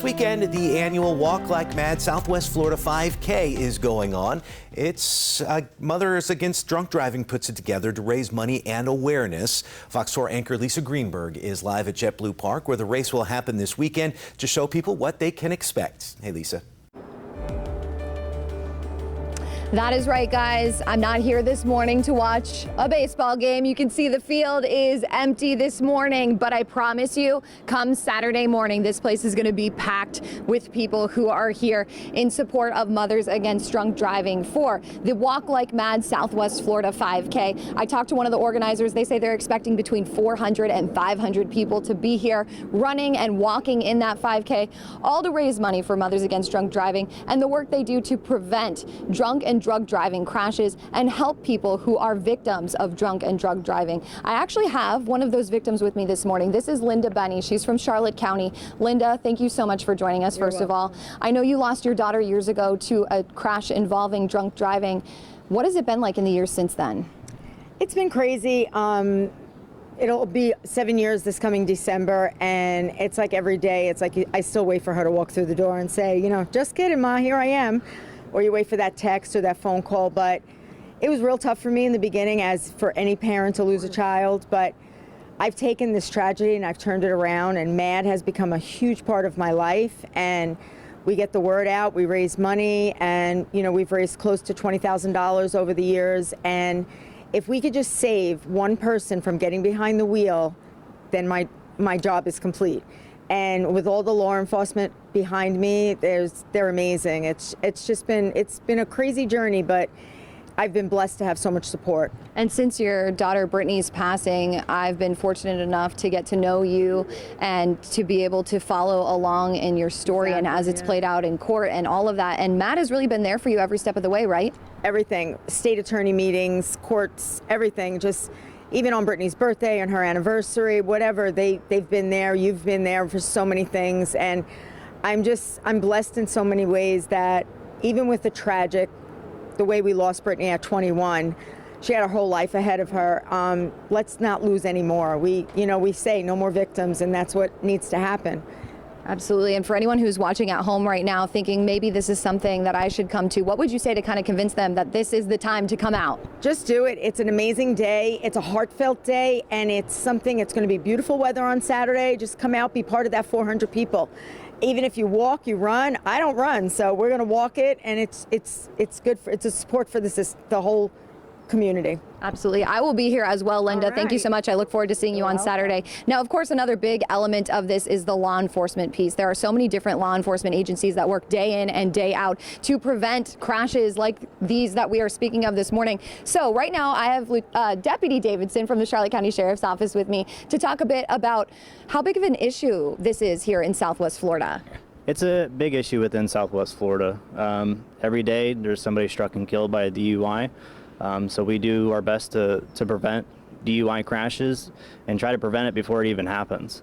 weekend, the annual Walk Like MADD Southwest Florida 5K is going on. It's Mothers Against Drunk Driving puts it together to raise money and awareness. Fox 4 anchor Lisa Greenberg is live at JetBlue Park, where the race will happen this weekend, to show people what they can expect. Hey, Lisa. That is right, guys. I'm not here this morning to watch a baseball game. You can see the field is empty this morning, but I promise you, come Saturday morning, this place is going to be packed with people who are here in support of Mothers Against Drunk Driving for the Walk Like MADD Southwest Florida 5K. I talked to one of the organizers. They say they're expecting between 400 and 500 people to be here running and walking in that 5K, all to raise money for Mothers Against Drunk Driving and the work they do to prevent drunk and drug driving crashes and help people who are victims of drunk and drug driving. I actually have one of those victims with me this morning. This is Linda Benny. She's from Charlotte County. Linda, thank you so much for joining us. First of all, I know you lost your daughter years ago to a crash involving drunk driving. What has it been like in the years since then? It's been crazy. It'll be 7 years this coming December, and it's like every day, it's like I still wait for her to walk through the door and say, you know, just kidding, Ma, here I am. Or you wait for that text or that phone call. But it was real tough for me in the beginning, as for any parent to lose a child. But I've taken this tragedy and I've turned it around, and MADD has become a huge part of my life. And we get the word out, we raise money, and you know, we've raised close to $20,000 over the years. And if we could just save one person from getting behind the wheel, then my job is complete. And with all the law enforcement behind me, they're amazing. It's been a crazy journey, but I've been blessed to have so much support. And since your daughter Brittany's passing, I've been fortunate enough to get to know you and to be able to follow along in your story and as it's played out in court and all of that. And MADD has really been there for you every step of the way, right? Everything. State attorney meetings, courts, everything. Just even on Brittany's birthday and her anniversary, whatever, they've been there. You've been there for so many things. And I'm blessed in so many ways that even with the way we lost Brittany at 21, she had her whole life ahead of her. Let's not lose any more. We say no more victims, and that's what needs to happen. Absolutely. And for anyone who's watching at home right now thinking maybe this is something that I should come to, what would you say to kind of convince them that this is the time to come out? Just do it. It's an amazing day. It's a heartfelt day, and it's going to be beautiful weather on Saturday. Just come out, be part of that 400 people. Even if you walk, you run. I don't run, so we're going to walk it, and it's good it's a support for the whole community. Absolutely. I will be here as well, Linda. Thank you so much. I look forward to seeing you on Saturday. Now, of course, another big element of this is the law enforcement piece. There are so many different law enforcement agencies that work day in and day out to prevent crashes like these that we are speaking of this morning. So right now I have Deputy Davidson from the Charlotte County Sheriff's Office with me to talk a bit about how big of an issue this is here in Southwest Florida. It's a big issue within Southwest Florida. Every day there's somebody struck and killed by a DUI. So we do our best to prevent DUI crashes and try to prevent it before it even happens.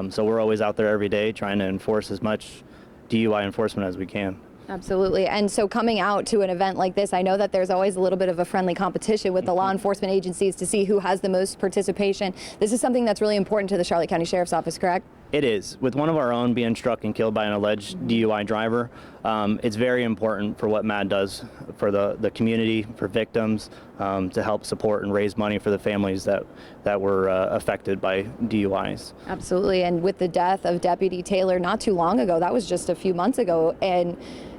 So we're always out there every day trying to enforce as much DUI enforcement as we can. Absolutely. And so coming out to an event like this, I know that there's always a little bit of a friendly competition with the law enforcement agencies to see who has the most participation. This is something that's really important to the Charlotte County Sheriff's Office, correct? It is. With one of our own being struck and killed by an alleged DUI driver, it's very important for what MADD does for the community, for victims, to help support and raise money for the families that were affected by DUIs. Absolutely. And with the death of Deputy Taylor not too long ago, that was just a few months ago, and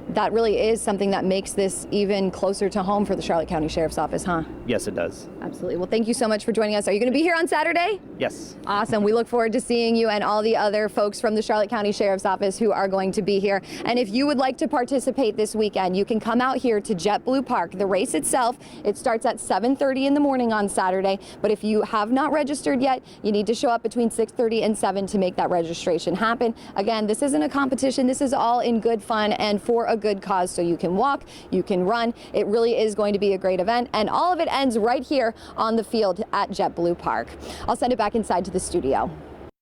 that really is something that makes this even closer to home for the Charlotte County Sheriff's Office, huh? Yes, it does. Absolutely. Well, thank you so much for joining us. Are you going to be here on Saturday? Yes. Awesome. We look forward to seeing you and all the other folks from the Charlotte County Sheriff's Office who are going to be here. And if you would like to participate this weekend, you can come out here to JetBlue Park. The race itself, it starts at 7:30 in the morning on Saturday. But if you have not registered yet, you need to show up between 6:30 and 7 to make that registration happen. Again, this isn't a competition. This is all in good fun and for a good cause. So you can walk, you can run. It really is going to be a great event. And all of it ends right here on the field at JetBlue Park. I'll send it back inside to the studio.